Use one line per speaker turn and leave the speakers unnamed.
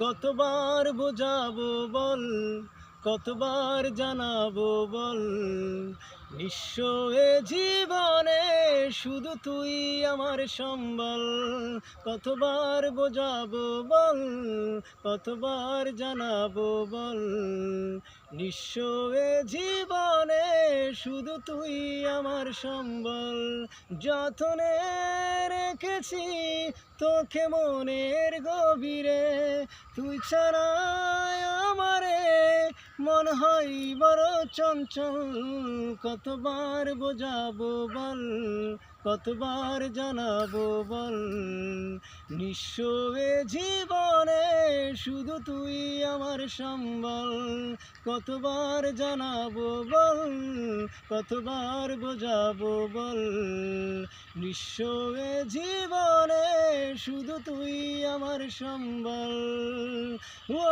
কতবার বোঝাবো বল, কতবার জানাবো বল, নিঃস্ব এ জীবনে শুধু তুই আমার সম্বল। কতবার বোঝাবো বল, কতবার জানাবো বল, নিঃস্ব এ জীবনে শুধু তুই আমার সম্বল। যতনে রেখেছি তোকে মনের গভীরে, তুই ছাড়া আমারে মন হয় বড় চঞ্চল। কতবার বোঝাবো বল, কতবার জানাবো বল, নিঃস্ব এ জীবনে শুধু তুই আমার সম্বল। কতবার জানাবো বল, কতবার বোঝাবো বল, নিঃস্ব এ জীবনে শুধু তুই আমার সম্বল। ও